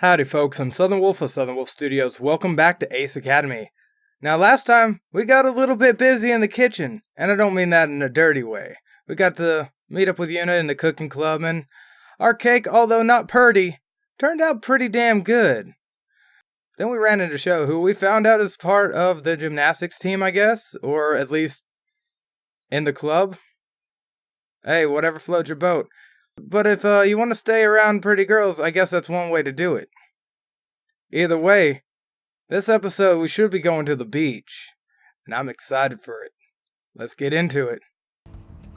Howdy folks, I'm Southern Wolf of Southern Wolf Studios. Welcome back to Ace Academy. Now last time, we got a little bit busy in the kitchen, and I don't mean that in a dirty way. We got to meet up with Yuna in the cooking club, and our cake, although not purty, turned out pretty damn good. Then we ran into Sho, who we found out is part of the gymnastics team, I guess, or at least in the club. Hey, whatever floats your boat. But if you want to stay around pretty girls, I guess that's one way to do it. Either way, this episode we should be going to the beach, and I'm excited for it. Let's get into it.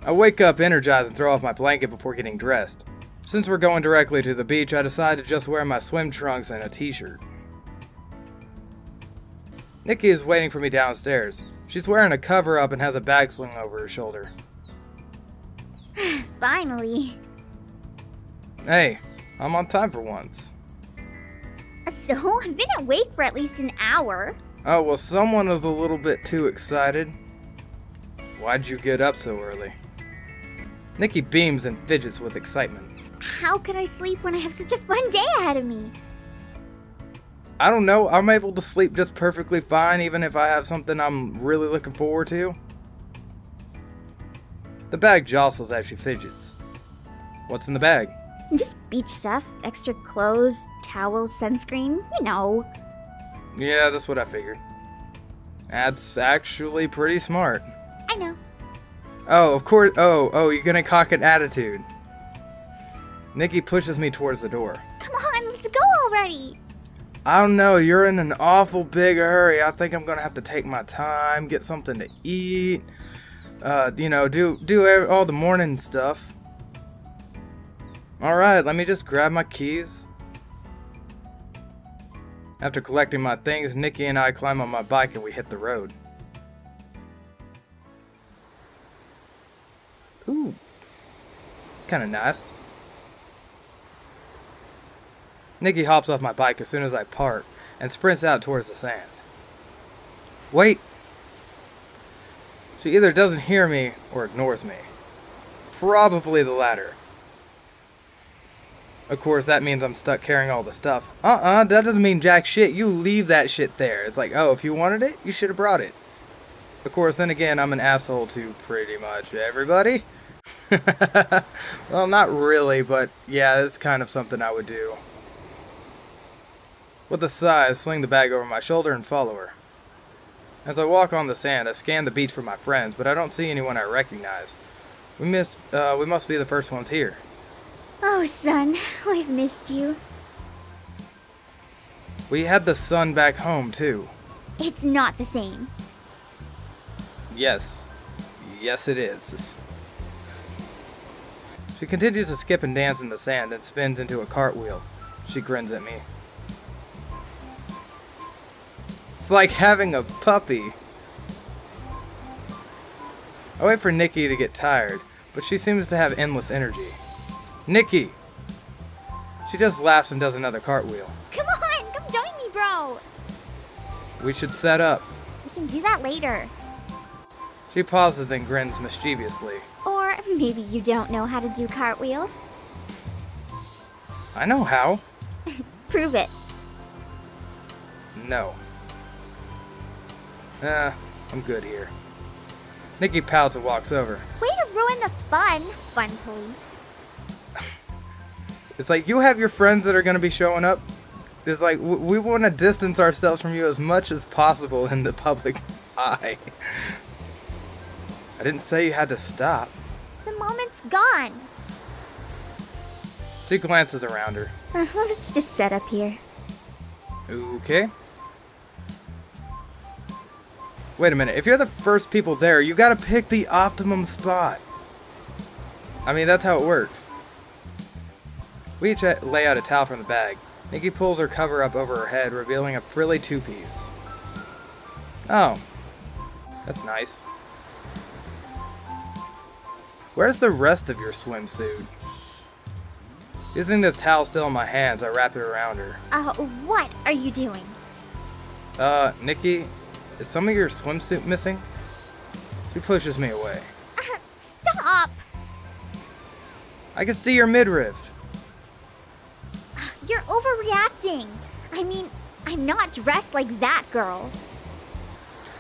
I wake up energized and throw off my blanket before getting dressed. Since we're going directly to the beach, I decided to just wear my swim trunks and a t-shirt. Nikki is waiting for me downstairs. She's wearing a cover-up and has a bag slung over her shoulder. Finally. Hey, I'm on time for once. So, I've been awake for at least an hour. Oh, well, someone was a little bit too excited. Why'd you get up so early? Nikki beams and fidgets with excitement. How could I sleep when I have such a fun day ahead of me? I don't know, I'm able to sleep just perfectly fine even if I have something I'm really looking forward to. The bag jostles as she fidgets. What's in the bag? Just beach stuff, extra clothes, towels, sunscreen, you know. Yeah, that's what I figured. That's actually pretty smart. I know. Oh, of course. Oh, you're gonna cock an attitude. Nikki pushes me towards the door. Come on, let's go already. I don't know, you're in an awful big hurry. I think I'm gonna have to take my time, get something to eat. Do all the morning stuff. Alright, let me just grab my keys. After collecting my things, Nikki and I climb on my bike and we hit the road. Ooh, it's kind of nice. Nikki hops off my bike as soon as I park and sprints out towards the sand. Wait! She either doesn't hear me or ignores me. Probably the latter. Of course, that means I'm stuck carrying all the stuff. That doesn't mean jack shit. You leave that shit there. It's like, oh, if you wanted it, you should have brought it. Of course, then again, I'm an asshole to pretty much everybody. Well, not really, but yeah, it's kind of something I would do. With a sigh, I sling the bag over my shoulder and follow her. As I walk on the sand, I scan the beach for my friends, but I don't see anyone I recognize. We must be the first ones here. Oh, son, I've missed you. We had the sun back home, too. It's not the same. Yes, it is. She continues to skip and dance in the sand and spins into a cartwheel. She grins at me. It's like having a puppy. I wait for Nikki to get tired, but she seems to have endless energy. Nikki! She just laughs and does another cartwheel. Come on, come join me, bro. We should set up. We can do that later. She pauses and grins mischievously. Or maybe you don't know how to do cartwheels. I know how. Prove it. No. I'm good here. Nikki pouts and walks over. Way to ruin the fun, police. It's like, you have your friends that are going to be showing up. It's like, we want to distance ourselves from you as much as possible in the public eye. I didn't say you had to stop. The moment's gone. She glances around her. Well, let's just set up here. Okay. Wait a minute, if you're the first people there, you gotta pick the optimum spot. I mean, that's how it works. We each lay out a towel from the bag. Nikki pulls her cover up over her head, revealing a frilly two-piece. Oh, that's nice. Where's the rest of your swimsuit? Using the towel still in my hands, I wrap it around her. What are you doing? Nikki, is some of your swimsuit missing? She pushes me away. Stop! I can see your midriff. You're overreacting. acting. I mean, I'm not dressed like that girl.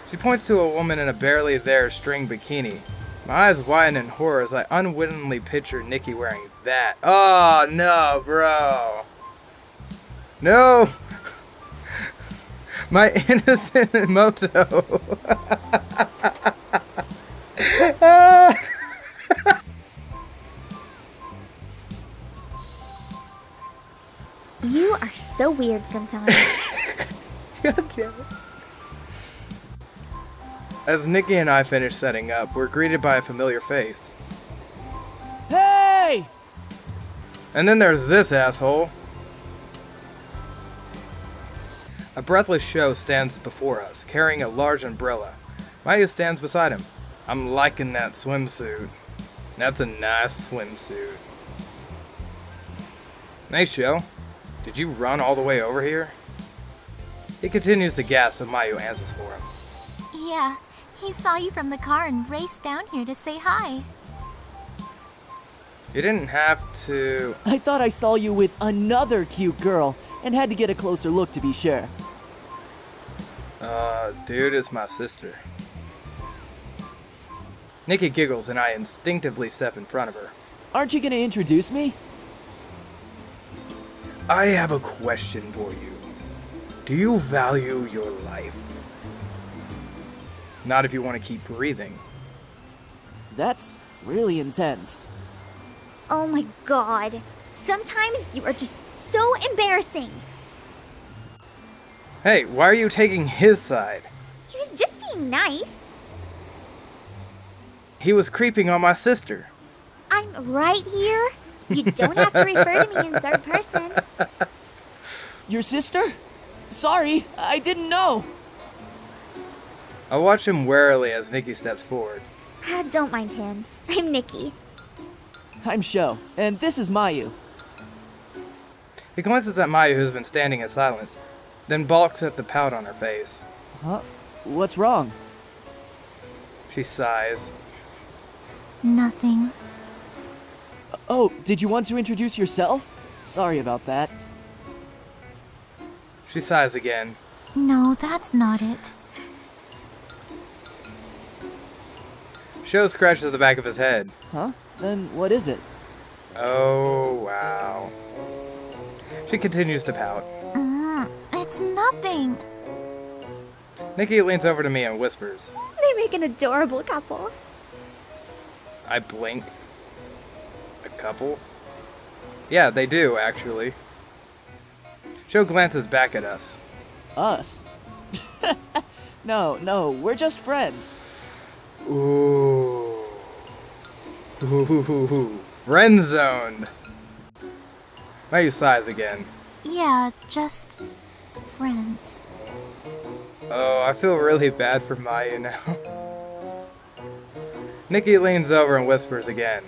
She points to a woman in a barely there string bikini. My eyes widen in horror as I unwittingly picture Nikki wearing that. Oh, no, bro. No! My innocent moto. You are so weird sometimes. God damn it. As Nikki and I finish setting up, we're greeted by a familiar face. Hey! And then there's this asshole. A breathless Sho stands before us, carrying a large umbrella. Mayu stands beside him. I'm liking that swimsuit. That's a nice swimsuit. Hey, Sho. Did you run all the way over here? He continues to gasp as Mayu answers for him. Yeah, he saw you from the car and raced down here to say hi. You didn't have to... I thought I saw you with another cute girl and had to get a closer look to be sure. Dude, it's my sister. Nikki giggles and I instinctively step in front of her. Aren't you gonna introduce me? I have a question for you. Do you value your life? Not if you want to keep breathing. That's really intense. Oh my god. Sometimes you are just so embarrassing. Hey, why are you taking his side? He was just being nice. He was creeping on my sister. I'm right here. You don't have to refer to me in third person. Your sister? Sorry, I didn't know. I watch him warily as Nikki steps forward. Don't mind him. I'm Nikki. I'm Sho, and this is Mayu. He glances at Mayu, who's been standing in silence, then balks at the pout on her face. Huh? What's wrong? She sighs. Nothing. Oh, did you want to introduce yourself? Sorry about that. She sighs again. No, that's not it. Sho scratches the back of his head. Huh? Then what is it? Oh, wow. She continues to pout. It's nothing. Nikki leans over to me and whispers. They make an adorable couple. I blink. A couple? Yeah, they do, actually. Sho glances back at us. Us? No, we're just friends. Ooh. Ooh. Friend zoned. Mayu sighs again. Yeah, just friends. Oh, I feel really bad for Mayu now. Nikki leans over and whispers again.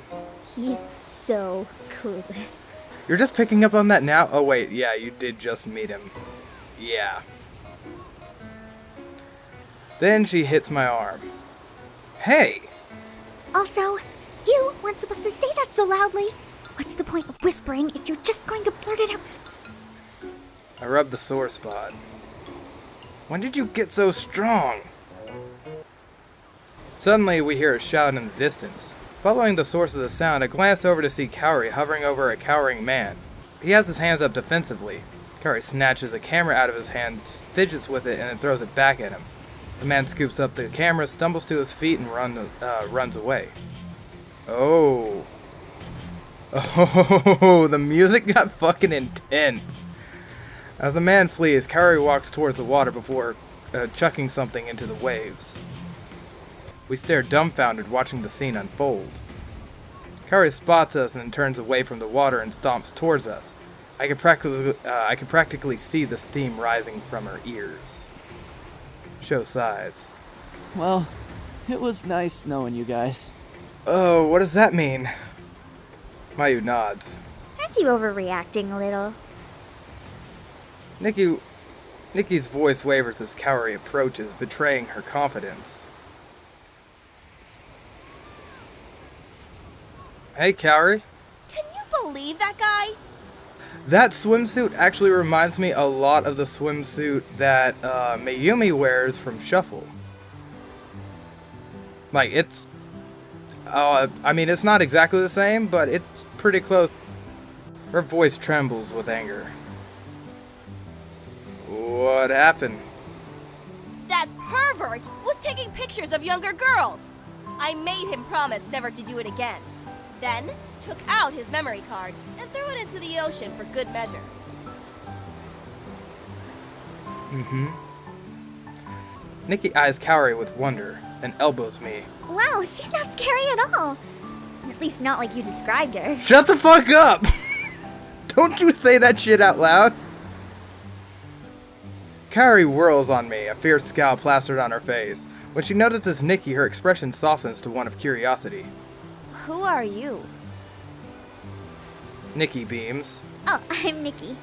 He's so clueless. You're just picking up on that now? Oh wait, yeah, you did just meet him. Yeah. Then she hits my arm. Hey! Also, you weren't supposed to say that so loudly. What's the point of whispering if you're just going to blurt it out? I rub the sore spot. When did you get so strong? Suddenly, we hear a shout in the distance. Following the source of the sound, I glance over to see Kaori hovering over a cowering man. He has his hands up defensively. Kaori snatches a camera out of his hand, fidgets with it, and then throws it back at him. The man scoops up the camera, stumbles to his feet, and runs away. Oh. Oh, the music got fucking intense. As the man flees, Kaori walks towards the water before chucking something into the waves. We stare dumbfounded, watching the scene unfold. Kaori spots us and then turns away from the water and stomps towards us. I could practically see the steam rising from her ears. Sho sighs. Well, it was nice knowing you guys. Oh, what does that mean? Mayu nods. Aren't you overreacting a little? Nikki's voice wavers as Kaori approaches, betraying her confidence. Hey, Kaori. Can you believe that guy? That swimsuit actually reminds me a lot of the swimsuit that Mayumi wears from Shuffle. Like, it's... I mean, it's not exactly the same, but it's pretty close. Her voice trembles with anger. What happened? That pervert was taking pictures of younger girls. I made him promise never to do it again. Then, took out his memory card and threw it into the ocean for good measure. Nikki eyes Kaori with wonder and elbows me. Wow, she's not scary at all. At least not like you described her. Shut the fuck up! Don't you say that shit out loud! Kaori whirls on me, a fierce scowl plastered on her face. When she notices Nikki, her expression softens to one of curiosity. Who are you? Nikki beams. Oh, I'm Nikki.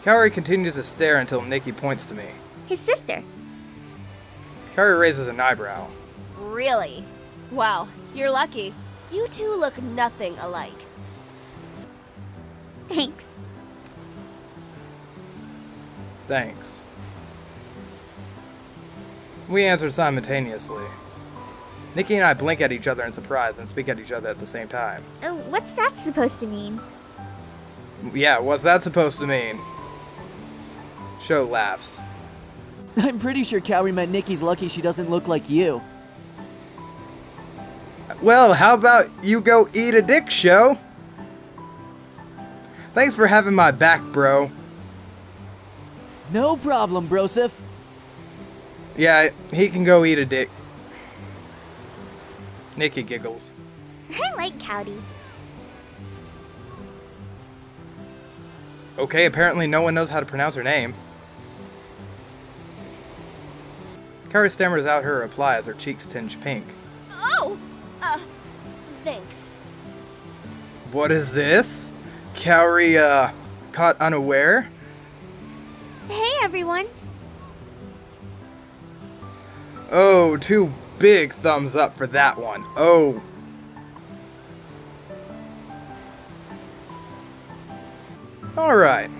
Kaori continues to stare until Nikki points to me. His sister. Kaori raises an eyebrow. Really? Wow, you're lucky. You two look nothing alike. Thanks. Thanks. We answer simultaneously. Nikki and I blink at each other in surprise and speak at each other at the same time. What's that supposed to mean? Yeah, what's that supposed to mean? Sho laughs. I'm pretty sure Kaori meant Nikki's lucky she doesn't look like you. Well, how about you go eat a dick, Sho? Thanks for having my back, bro. No problem, Broseph. Yeah, he can go eat a dick. Nikki giggles. I like Cowdy. Okay, apparently no one knows how to pronounce her name. Kaori stammers out her reply as her cheeks tinge pink. Oh! Thanks. What is this? Kaori, caught unaware? Hey, everyone. Oh, two big thumbs up for that one. Oh. Alright.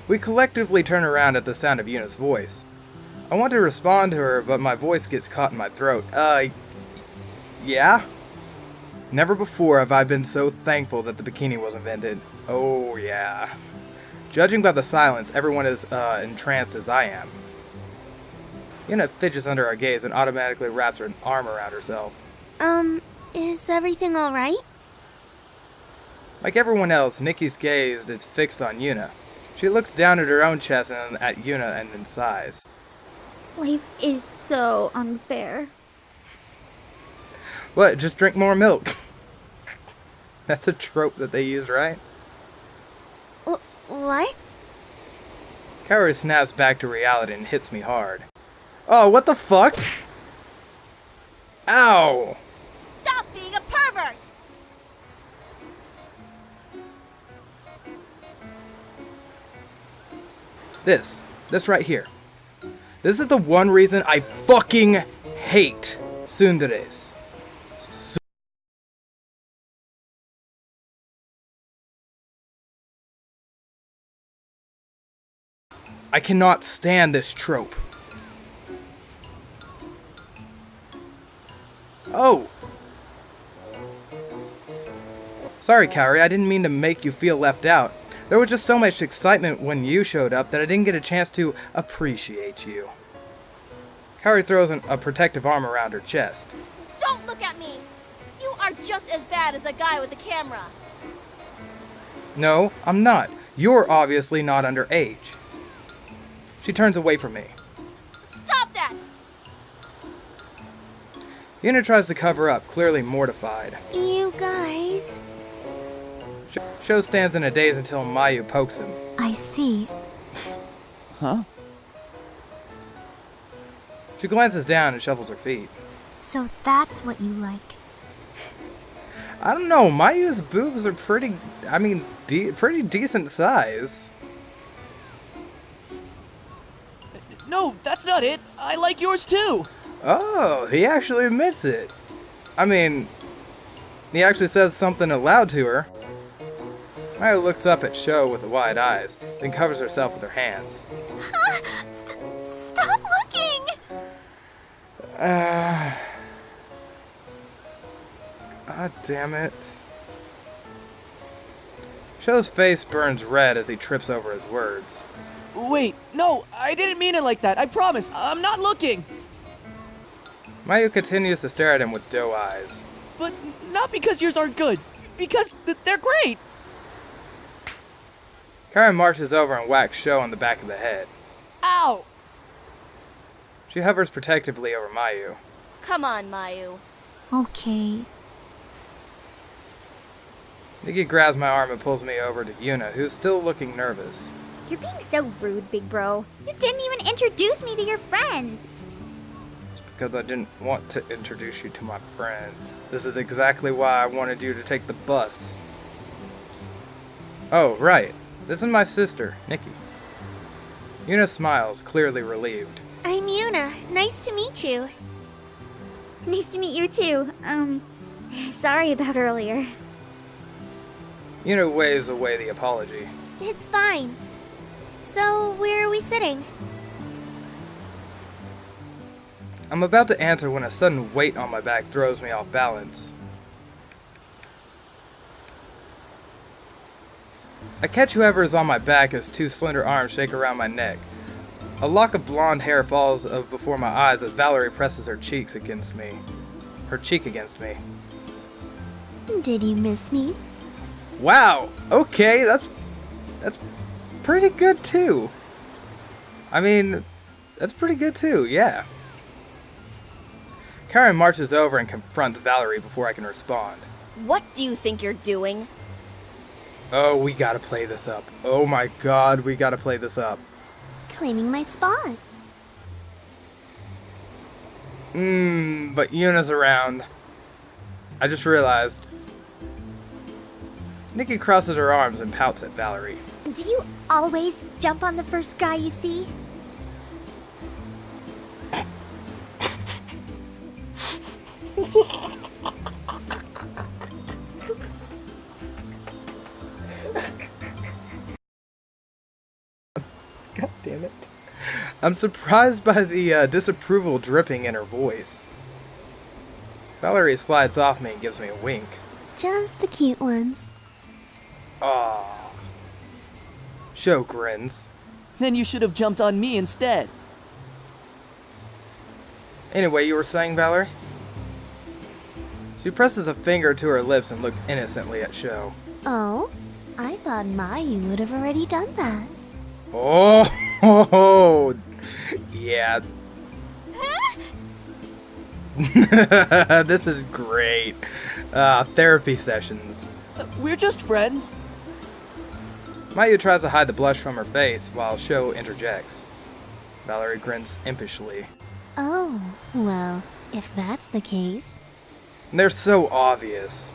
We collectively turn around at the sound of Yuna's voice. I want to respond to her, but my voice gets caught in my throat. Yeah? Never before have I been so thankful that the bikini was invented. Oh, yeah. Judging by the silence, everyone is entranced as I am. Yuna fidgets under our gaze and automatically wraps her arm around herself. Is everything alright? Like everyone else, Nikki's gaze is fixed on Yuna. She looks down at her own chest and at Yuna and then sighs. Life is so unfair. What, just drink more milk? That's a trope that they use, right? What? Kaori snaps back to reality and hits me hard. Oh, what the fuck? Ow! Stop being a pervert! This right here. This is the one reason I fucking hate tsunderes. I cannot stand this trope. Oh! Sorry, Kaori, I didn't mean to make you feel left out. There was just so much excitement when you showed up that I didn't get a chance to appreciate you. Kaori throws a protective arm around her chest. Don't look at me! You are just as bad as the guy with the camera. No, I'm not. You're obviously not underage. She turns away from me. Stop that! Yuna tries to cover up, clearly mortified. You guys... Sho stands in a daze until Mayu pokes him. I see. Huh? She glances down and shuffles her feet. So that's what you like. I don't know, Mayu's boobs are pretty, pretty decent size. No, that's not it. I like yours too. Oh, he actually admits it. I mean, he actually says something aloud to her. Mayu looks up at Sho with wide eyes, then covers herself with her hands. Stop looking! God damn it. Sho's face burns red as he trips over his words. Wait, no, I didn't mean it like that. I promise. I'm not looking. Mayu continues to stare at him with doe eyes. But not because yours aren't good. Because they're great. Karen marches over and whacks Sho on the back of the head. Ow! She hovers protectively over Mayu. Come on, Mayu. Okay. Nikki grabs my arm and pulls me over to Yuna, who's still looking nervous. You're being so rude, big bro. You didn't even introduce me to your friend. It's because I didn't want to introduce you to my friends. This is exactly why I wanted you to take the bus. Oh, right. This is my sister, Nikki. Yuna smiles, clearly relieved. I'm Yuna. Nice to meet you. Nice to meet you too. Sorry about earlier. Yuna waves away the apology. It's fine. So, where are we sitting? I'm about to answer when a sudden weight on my back throws me off balance. I catch whoever is on my back as two slender arms shake around my neck. A lock of blonde hair falls before my eyes as Valerie presses her cheek against me. Did you miss me? Wow, okay, that's pretty good too. I mean, that's pretty good too, yeah. Karen marches over and confronts Valerie before I can respond. What do you think you're doing? Oh, we gotta play this up. Oh my god, we gotta play this up. Claiming my spot. But Yuna's around. I just realized. Nikki crosses her arms and pouts at Valerie. Do you always jump on the first guy you see? God damn it. I'm surprised by the disapproval dripping in her voice. Valerie slides off me and gives me a wink. Just the cute ones. Aww. Sho grins. Then you should have jumped on me instead. Anyway, you were saying, Valerie? She presses a finger to her lips and looks innocently at Sho. Oh, I thought Mayu would have already done that. Oh, yeah. This is great. Therapy sessions. We're just friends. Mayu tries to hide the blush from her face while Sho interjects. Valerie grins impishly. Oh, well, if that's the case. They're so obvious.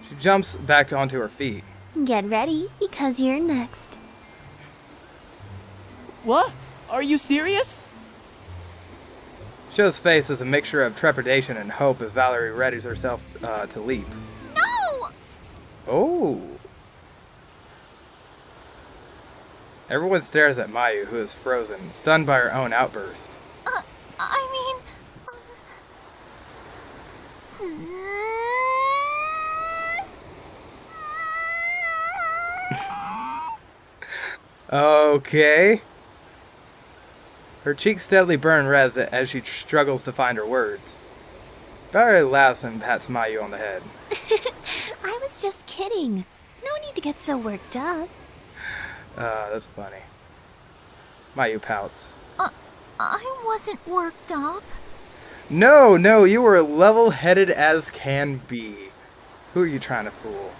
She jumps back onto her feet. Get ready, because you're next. What? Are you serious? Sho's face is a mixture of trepidation and hope as Valerie readies herself to leap. No! Oh. Everyone stares at Mayu, who is frozen, stunned by her own outburst. Okay. Her cheeks steadily burn red as she struggles to find her words. Valerie laughs and pats Mayu on the head. I was just kidding. No need to get so worked up. That's funny. Mayu pouts. I wasn't worked up. No, you were level-headed as can be. Who are you trying to fool?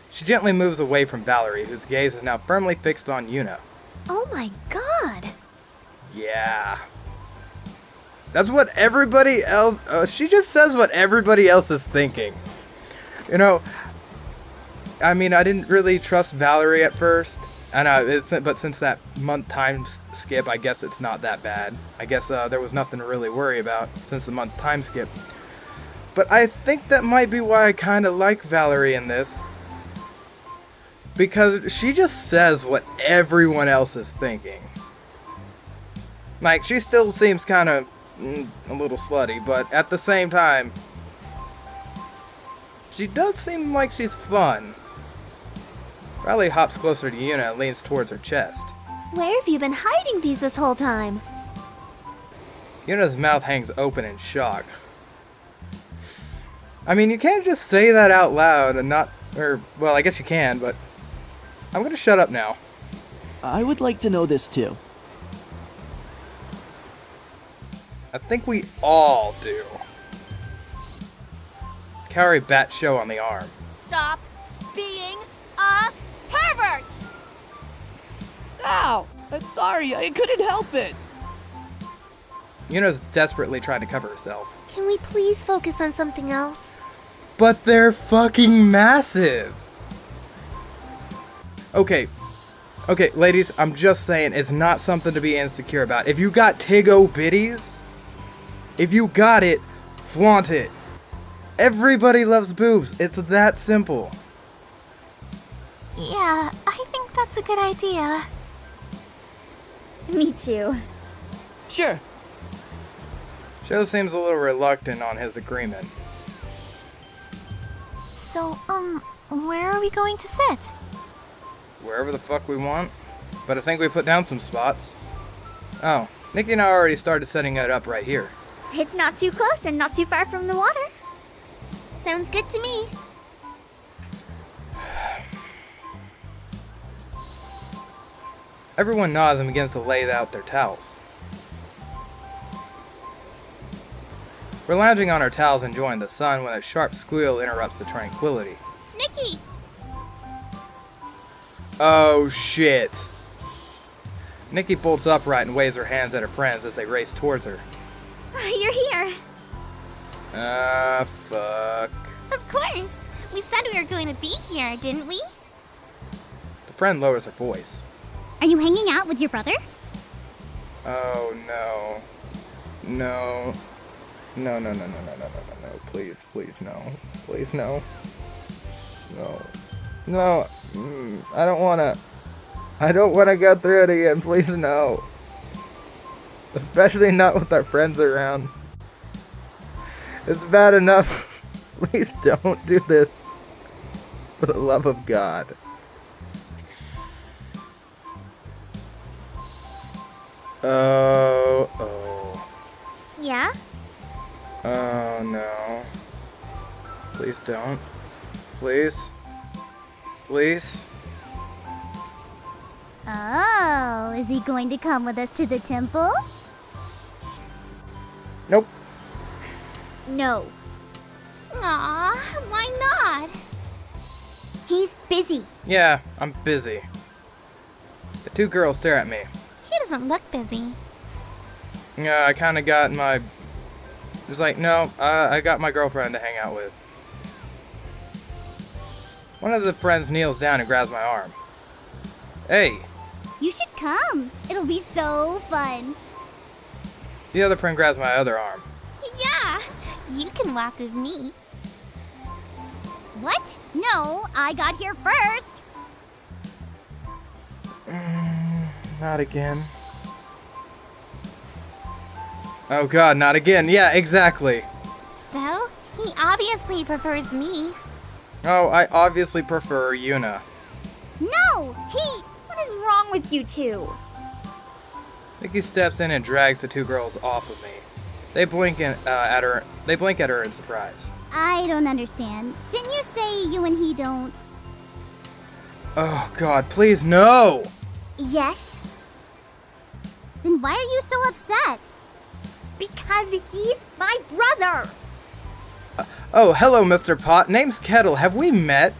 She gently moves away from Valerie, whose gaze is now firmly fixed on Yuna. Oh my god. Yeah. That's what everybody else... she just says what everybody else is thinking. You know, I mean, I didn't really trust Valerie at first. But since that month time skip, I guess it's not that bad. I guess there was nothing to really worry about since the month time skip. But I think that might be why I kind of like Valerie in this. because she just says what everyone else is thinking. Like, she still seems kind of a little slutty, but at the same time, she does seem like she's fun. Riley hops closer to Yuna and leans towards her chest. Where have you been hiding these this whole time? Yuna's mouth hangs open in shock. I mean, you can't just say that out loud and not... Or, well, I guess you can, but... I'm gonna shut up now. I would like to know this too. I think we all do. Kaori bats Sho on the arm. Stop being a pervert! Ow! I'm sorry, I couldn't help it. Yuna's desperately trying to cover herself. Can we please focus on something else? But they're fucking massive! Okay, ladies, I'm just saying, it's not something to be insecure about. If you got Tiggo bitties, if you got it, flaunt it. Everybody loves boobs. It's that simple. Yeah, I think that's a good idea. Me too. Sure. Sho seems a little reluctant on his agreement. So, where are we going to sit? Wherever the fuck we want. But I think we put down some spots. Oh, Nikki and I already started setting it up right here. It's not too close and not too far from the water. Sounds good to me. Everyone nods and begins to lay out their towels. We're lounging on our towels enjoying the sun when a sharp squeal interrupts the tranquility. Nikki! Oh shit. Nikki bolts upright and waves her hands at her friends as they race towards her. You're here. Fuck. Of course! We said we were going to be here, didn't we? The friend lowers her voice. Are you hanging out with your brother? Oh no. No. No, no, no, no, no, no, no, no, no. Please, please, no. Please, no. No. No. I don't wanna go through it again. Please, no. Especially not with our friends around. It's bad enough. Please don't do this. For the love of God. Oh. Yeah? Oh no. Please don't. Please. Please. Oh, is he going to come with us to the temple? Nope. No. Aw, why not? He's busy. Yeah, I'm busy. The two girls stare at me. He doesn't look busy. Yeah, I kinda got my... It's like, no, I got my girlfriend to hang out with. One of the friends kneels down and grabs my arm. Hey! You should come. It'll be so fun. The other friend grabs my other arm. Yeah, you can walk with me. What? No, I got here first. Not again. Oh god, not again. Yeah, exactly. So, he obviously prefers me. Oh, I obviously prefer Yuna. No, what is wrong with you two? Nikki steps in and drags the two girls off of me. They blink at her. They blink at her in surprise. I don't understand. Didn't you say you and he don't? Oh god, please no! Yes. Then why are you so upset? Because he's my brother. Oh, hello, Mr. Pot. Name's Kettle. Have we met?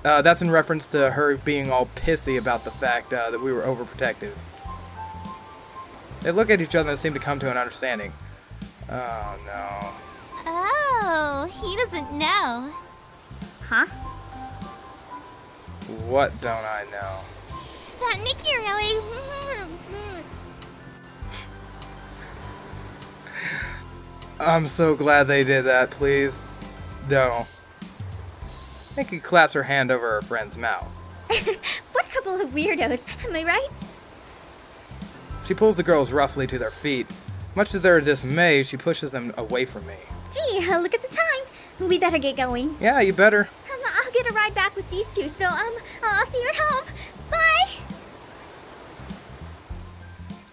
That's in reference to her being all pissy about the fact that we were overprotective. They look at each other and seem to come to an understanding. Oh, no. Oh, he doesn't know. Huh? What don't I know? That Nikki really... I'm so glad they did that, please. No. Nikki claps her hand over her friend's mouth. What a couple of weirdos, am I right? She pulls the girls roughly to their feet. Much to their dismay, she pushes them away from me. Gee, look at the time. We better get going. Yeah, you better. I'll get a ride back with these two, so, I'll see you at home. Bye!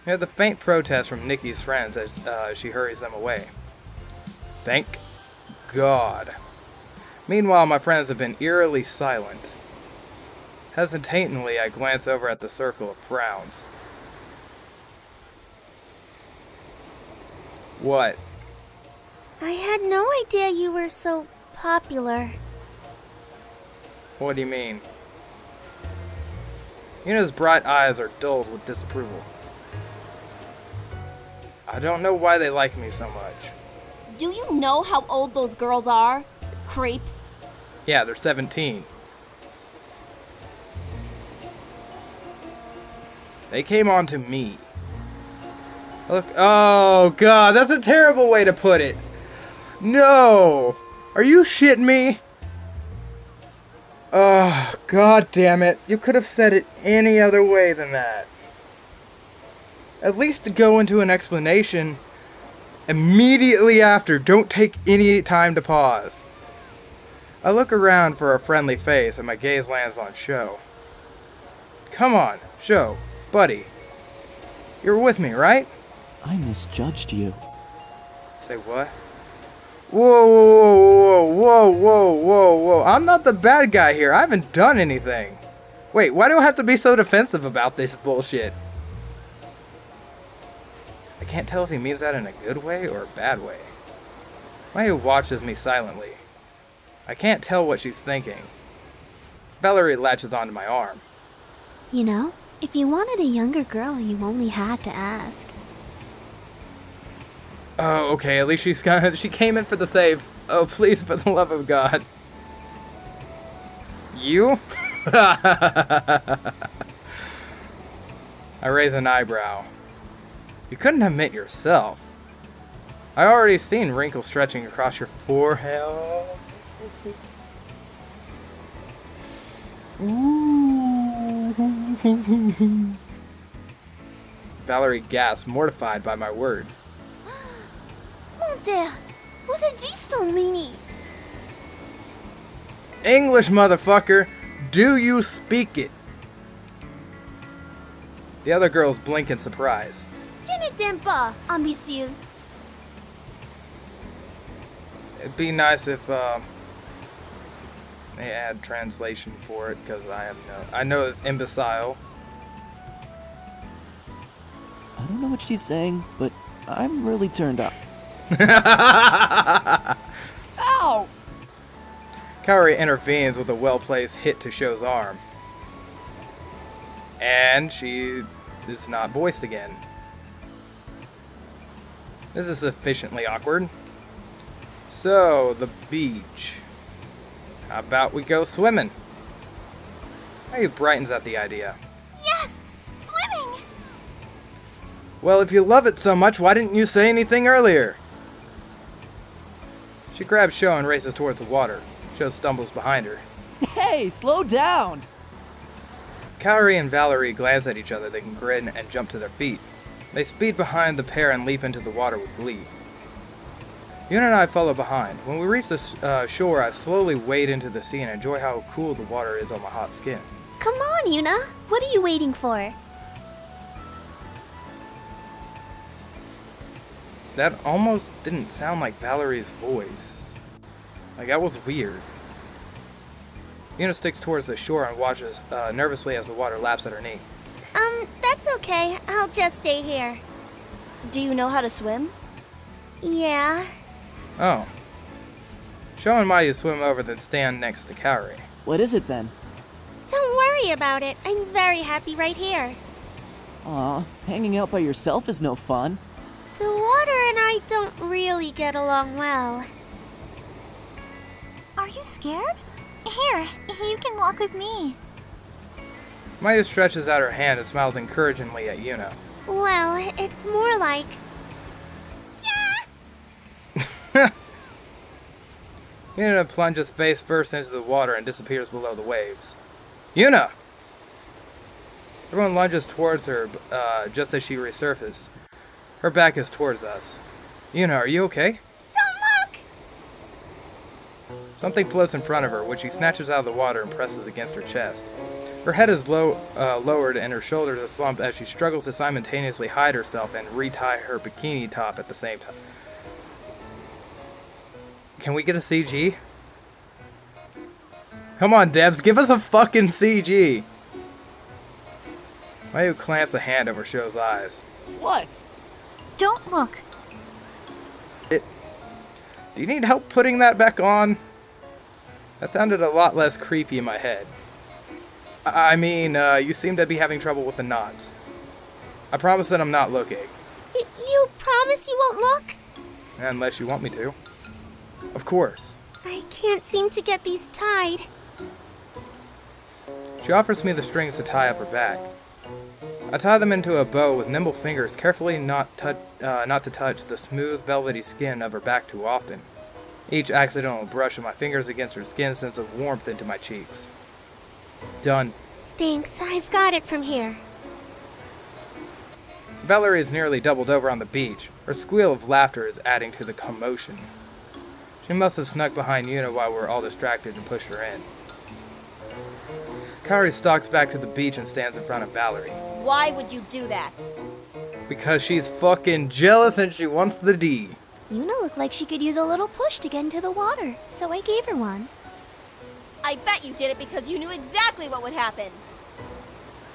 We have the faint protest from Nikki's friends as she hurries them away. Thank God. Meanwhile, my friends have been eerily silent. Hesitantly, I glance over at the circle of frowns. What? I had no idea you were so popular. What do you mean? Yuna's bright eyes are dulled with disapproval. I don't know why they like me so much. Do you know how old those girls are? Creep. Yeah, they're 17. They came on to me. Look, oh God, that's a terrible way to put it. No! Are you shitting me? Oh, God damn it. You could have said it any other way than that. At least to go into an explanation immediately after. Don't take any time to pause. I look around for a friendly face and my gaze lands on Sho. Come on, Sho, buddy. You're with me, right? I misjudged you. Say what? Whoa, whoa, whoa, whoa, whoa, whoa. I'm not the bad guy here. I haven't done anything. Wait, why do I have to be so defensive about this bullshit? I can't tell if he means that in a good way or a bad way. Maya watches me silently. I can't tell what she's thinking. Valerie latches onto my arm. You know, if you wanted a younger girl, you only had to ask. Oh, okay, at least she came in for the save. Oh, please, for the love of God. You? I raise an eyebrow. You couldn't have meant yourself. I already seen wrinkles stretching across your forehead. Ooh. Valerie gasps, mortified by my words. Mon Dieu, vous êtes juste un mini. English, motherfucker! Do you speak it? The other girls blink in surprise. Je ne t'aime pas, imbécile. It'd be nice if they add translation for it, because I know it's imbecile. I don't know what she's saying, but I'm really turned up. Ow! Kaori intervenes with a well-placed hit to Sho's arm. And she is not voiced again. This is sufficiently awkward. So, the beach. How about we go swimming? He brightens at the idea. Yes! Swimming! Well, if you love it so much, why didn't you say anything earlier? She grabs Sho and races towards the water. Sho stumbles behind her. Hey, slow down! Kaori and Valerie glance at each other, then grin and jump to their feet. They speed behind the pair and leap into the water with glee. Yuna and I follow behind. When we reach the shore, I slowly wade into the sea and enjoy how cool the water is on my hot skin. Come on, Yuna. What are you waiting for? That almost didn't sound like Valerie's voice. Like, that was weird. Yuna sticks towards the shore and watches nervously as the water laps at her knee. That's okay. I'll just stay here. Do you know how to swim? Yeah. Oh. Sho and Maya swim over, then stand next to Kaori. What is it then? Don't worry about it. I'm very happy right here. Aw, hanging out by yourself is no fun. The water and I don't really get along well. Are you scared? Here, you can walk with me. Maya stretches out her hand and smiles encouragingly at Yuna. Well, it's more like... Yuna Yuna plunges face first into the water and disappears below the waves. Yuna! Everyone lunges towards her just as she resurfaces. Her back is towards us. Yuna, are you okay? Don't look! Something floats in front of her, which she snatches out of the water and presses against her chest. Her head is lowered and her shoulders are slumped as she struggles to simultaneously hide herself and retie her bikini top at the same time. Can we get a CG? Come on, devs, give us a fucking CG! Mayu clamps a hand over Sho's eyes. What? Don't look. Do you need help putting that back on? That sounded a lot less creepy in my head. I mean, you seem to be having trouble with the knots. I promise that I'm not looking. You promise you won't look? Unless you want me to. Of course. I can't seem to get these tied. She offers me the strings to tie up her back. I tie them into a bow with nimble fingers, carefully not to touch the smooth, velvety skin of her back too often. Each accidental brush of my fingers against her skin sends a warmth into my cheeks. Done. Thanks, I've got it from here. Valerie is nearly doubled over on the beach. Her squeal of laughter is adding to the commotion. She must have snuck behind Yuna while we were all distracted and pushed her in. Kaori stalks back to the beach and stands in front of Valerie. Why would you do that? Because she's fucking jealous and she wants the D. Yuna looked like she could use a little push to get into the water, so I gave her one. I bet you did it because you knew exactly what would happen.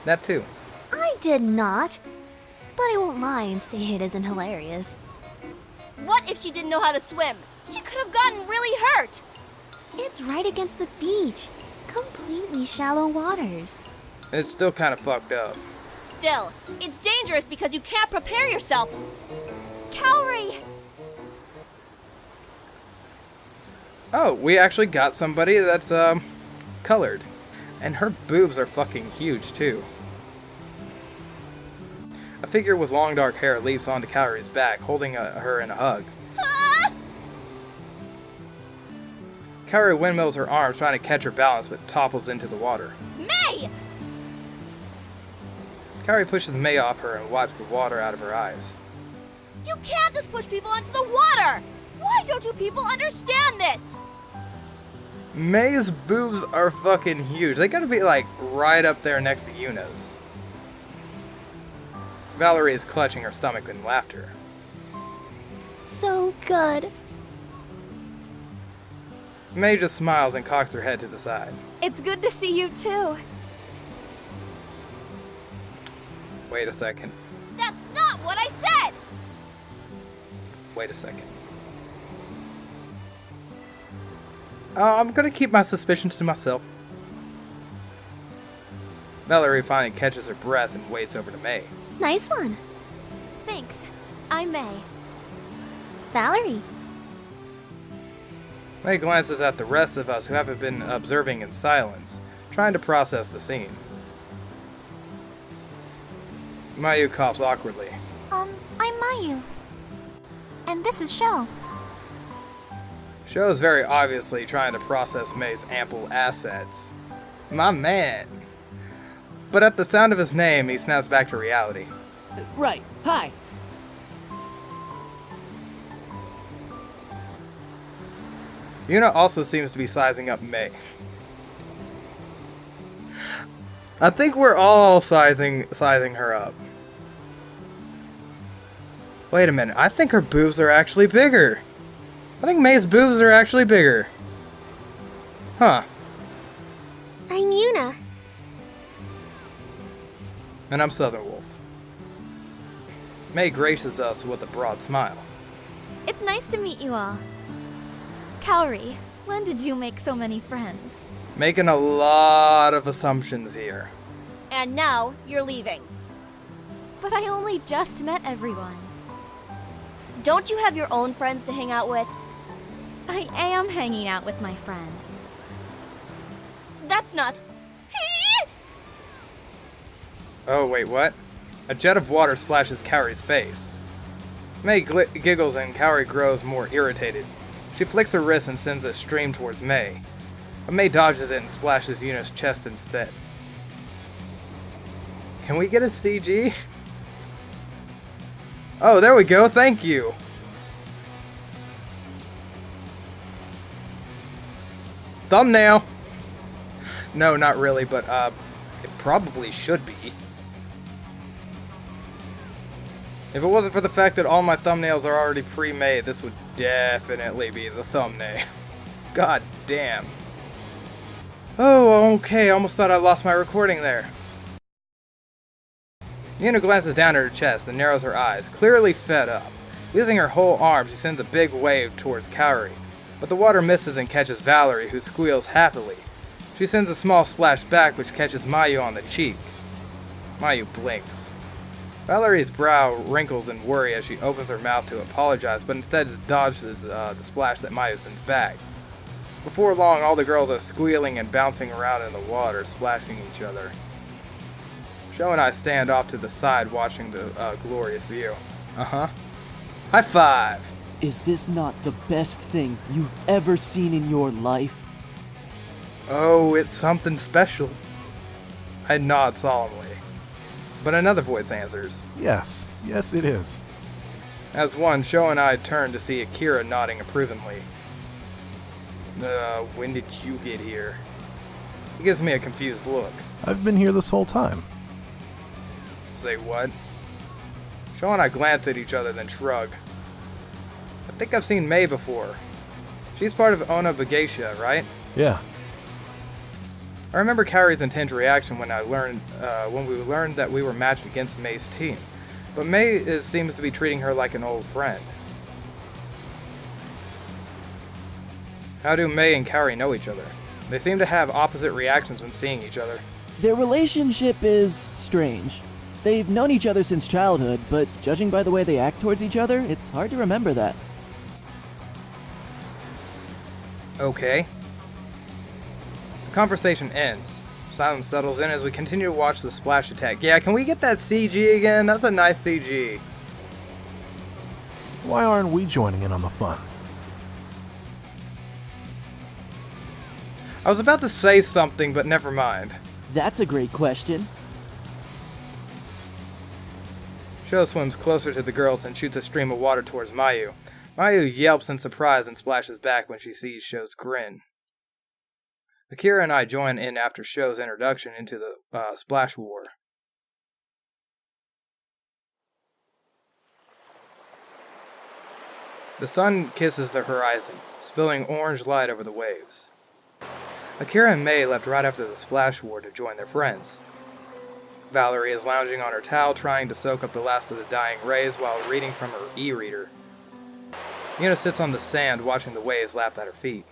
That too. I did not. But I won't lie and say it isn't hilarious. What if she didn't know how to swim? She could have gotten really hurt. It's right against the beach. Completely shallow waters. It's still kind of fucked up. Still, it's dangerous because you can't prepare yourself. Kaori! Oh, we actually got somebody that's, colored. And her boobs are fucking huge, too. A figure with long dark hair leaps onto Kaori's back, holding her in a hug. Ah! Kaori windmills her arms, trying to catch her balance, but topples into the water. May! Kaori pushes May off her and wipes the water out of her eyes. You can't just push people into the water! Why don't you people understand this? May's boobs are fucking huge. They gotta be, like, right up there next to Yuna's. Valerie is clutching her stomach in laughter. So good. May just smiles and cocks her head to the side. It's good to see you too. Wait a second. That's not what I said! Wait a second. I'm gonna keep my suspicions to myself. Valerie finally catches her breath and waits over to May. Nice one. Thanks. I'm May. Valerie. May glances at the rest of us who haven't been observing in silence, trying to process the scene. Mayu coughs awkwardly. I'm Mayu. And this is Sho. Sho is very obviously trying to process May's ample assets. My man. But at the sound of his name, he snaps back to reality. Right. Hi. Yuna also seems to be sizing up May. I think we're all sizing her up. Wait a minute, I think her boobs are actually bigger. I think May's boobs are actually bigger. Huh. I'm Yuna. And I'm Southern Wolf. May graces us with a broad smile. It's nice to meet you all. Kaori, when did you make so many friends? Making a lot of assumptions here. And now, you're leaving. But I only just met everyone. Don't you have your own friends to hang out with? I am hanging out with my friend. That's not... Oh, wait, what? A jet of water splashes Kaori's face. May giggles and Kaori grows more irritated. She flicks her wrist and sends a stream towards May. But May dodges it and splashes Yuna's chest instead. Can we get a CG? Oh, there we go, thank you! Thumbnail! No, not really, but it probably should be. If it wasn't for the fact that all my thumbnails are already pre-made, this would definitely be the thumbnail. God damn. Oh, okay, almost thought I lost my recording there. Yuna glances down at her chest and narrows her eyes, clearly fed up. Using her whole arm, she sends a big wave towards Kaori, but the water misses and catches Valerie, who squeals happily. She sends a small splash back, which catches Mayu on the cheek. Mayu blinks. Valerie's brow wrinkles in worry as she opens her mouth to apologize, but instead dodges the splash that Mayu sends back. Before long, all the girls are squealing and bouncing around in the water, splashing each other. Sho and I stand off to the side watching the glorious view. Uh-huh. High five! Is this not the best thing you've ever seen in your life? Oh, it's something special. I nod solemnly. But another voice answers. Yes, yes it is. As one, Sho and I turn to see Akira nodding approvingly. When did you get here? He gives me a confused look. I've been here this whole time. Say what? Sho and I glance at each other, then shrug. I think I've seen May before. She's part of Ona Bageisha, right? Yeah. I remember Kaori's intense reaction when we learned that we were matched against May's team. But May seems to be treating her like an old friend. How do May and Kaori know each other? They seem to have opposite reactions when seeing each other. Their relationship is strange. They've known each other since childhood, but judging by the way they act towards each other, it's hard to remember that. Okay. The conversation ends. Silence settles in as we continue to watch the splash attack. Yeah, can we get that CG again? That's a nice CG. Why aren't we joining in on the fun? I was about to say something, but never mind. That's a great question. Sho swims closer to the girls and shoots a stream of water towards Mayu. Mayu yelps in surprise and splashes back when she sees Sho's grin. Akira and I join in after Sho's introduction into the splash war. The sun kisses the horizon, spilling orange light over the waves. Akira and May left right after the splash war to join their friends. Valerie is lounging on her towel trying to soak up the last of the dying rays while reading from her e-reader. Yuna sits on the sand watching the waves lap at her feet.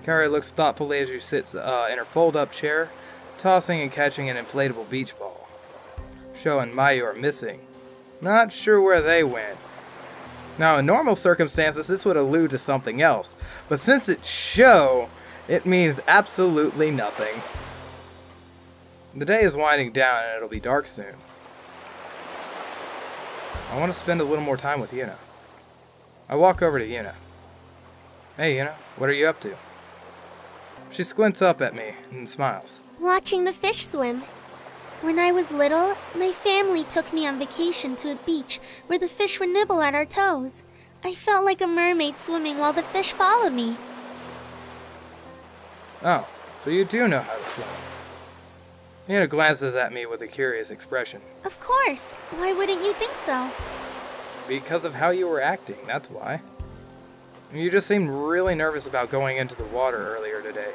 Kaori looks thoughtfully as she sits in her fold-up chair, tossing and catching an inflatable beach ball. Sho and Mayu are missing. Not sure where they went. Now, in normal circumstances, this would allude to something else, but since it's Sho, it means absolutely nothing. The day is winding down and it'll be dark soon. I want to spend a little more time with Yuna. I walk over to Yuna. Hey Yuna, what are you up to? She squints up at me and smiles. Watching the fish swim. When I was little, my family took me on vacation to a beach where the fish would nibble at our toes. I felt like a mermaid swimming while the fish followed me. Oh, so you do know how to swim. Yuna glances at me with a curious expression. Of course. Why wouldn't you think so? Because of how you were acting, that's why. You just seemed really nervous about going into the water earlier today.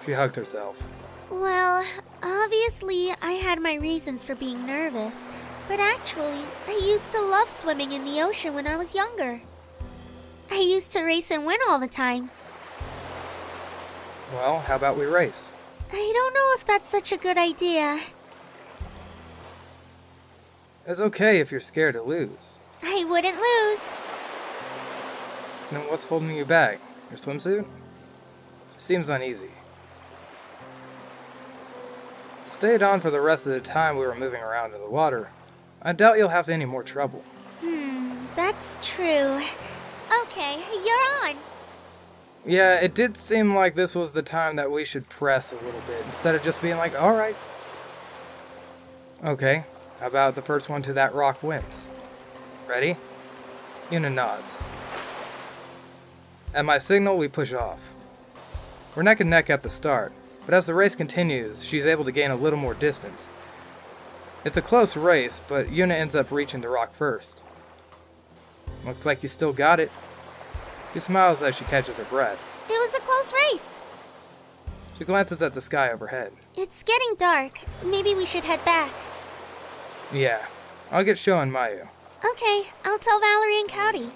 She hugged herself. Well, obviously I had my reasons for being nervous, but actually, I used to love swimming in the ocean when I was younger. I used to race and win all the time. Well, how about we race? I don't know if that's such a good idea. It's okay if you're scared to lose. I wouldn't lose. Then what's holding you back? Your swimsuit? Seems uneasy. Stayed on for the rest of the time we were moving around in the water. I doubt you'll have any more trouble. That's true. Okay, you're on. Yeah, it did seem like this was the time that we should press a little bit, instead of just being like, alright. Okay, how about the first one to that rock wins? Ready? Yuna nods. At my signal, we push off. We're neck and neck at the start, but as the race continues, she's able to gain a little more distance. It's a close race, but Yuna ends up reaching the rock first. Looks like you still got it. She smiles as she catches her breath. It was a close race. She glances at the sky overhead. It's getting dark. Maybe we should head back. Yeah, I'll get Sho and Mayu. Okay, I'll tell Valerie and Cowdy.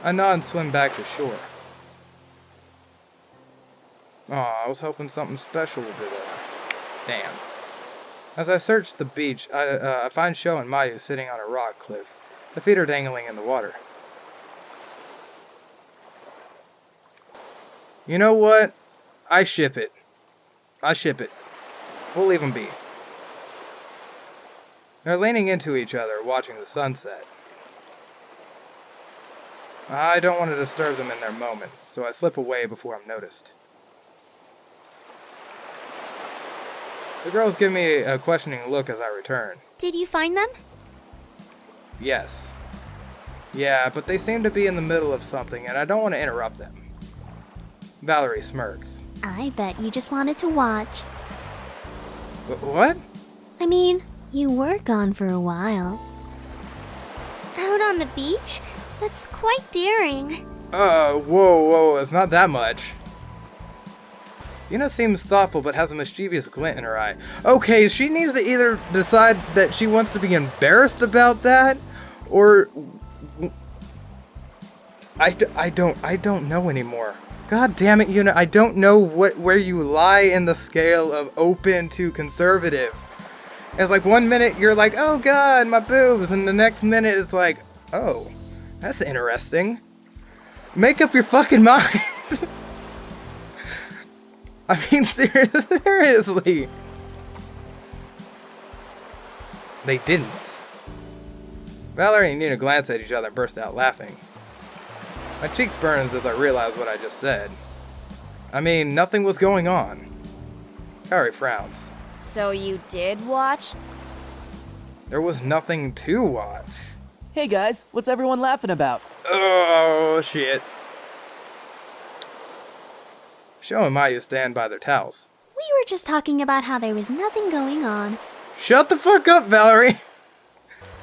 I nod and swim back to shore. Aw, I was hoping something special would be there. Damn. As I search the beach, I find Sho and Mayu sitting on a rock cliff. The feet are dangling in the water. You know what? I ship it. We'll leave them be. They're leaning into each other, watching the sunset. I don't want to disturb them in their moment, so I slip away before I'm noticed. The girls give me a questioning look as I return. Did you find them? Yes. Yeah, but they seem to be in the middle of something, and I don't want to interrupt them. Valerie smirks. I bet you just wanted to watch. What? I mean, you were gone for a while. Out on the beach? That's quite daring. Whoa, it's not that much. Yuna seems thoughtful but has a mischievous glint in her eye. Okay, she needs to either decide that she wants to be embarrassed about that, or... I don't know anymore. God damn it, Yuna, I don't know where you lie in the scale of open to conservative. It's like one minute you're like, oh god, my boobs, and the next minute it's like, oh, that's interesting. Make up your fucking mind. I mean, seriously. They didn't. Valerie and Nina glance at each other and burst out laughing. My cheeks burns as I realize what I just said. I mean, nothing was going on. Kaori frowns. So you did watch? There was nothing to watch. Hey guys, what's everyone laughing about? Oh, shit. Sho and Mayu stand by their towels. We were just talking about how there was nothing going on. Shut the fuck up, Valerie!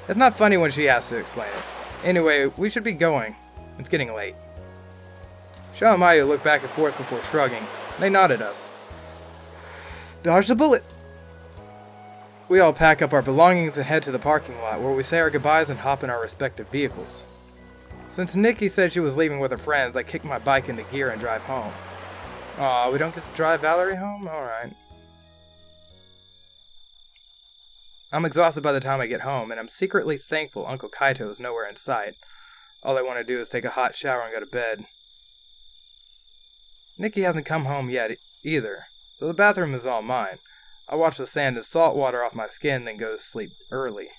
It's not funny when she has to explain it. Anyway, we should be going. It's getting late. Sho and Mayu look back and forth before shrugging. They nod at us. Dodge the bullet! We all pack up our belongings and head to the parking lot, where we say our goodbyes and hop in our respective vehicles. Since Nikki said she was leaving with her friends, I kick my bike into gear and drive home. Aw, we don't get to drive Valerie home? Alright. I'm exhausted by the time I get home, and I'm secretly thankful Uncle Kaito is nowhere in sight. All I want to do is take a hot shower and go to bed. Nikki hasn't come home yet either, so the bathroom is all mine. I wash the sand and salt water off my skin, then go to sleep early.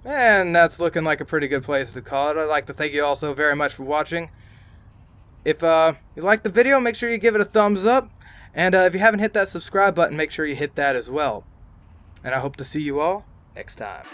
And that's looking like a pretty good place to call it. I'd like to thank you all so very much for watching. If you liked the video, make sure you give it a thumbs up. And if you haven't hit that subscribe button, make sure you hit that as well. And I hope to see you all next time.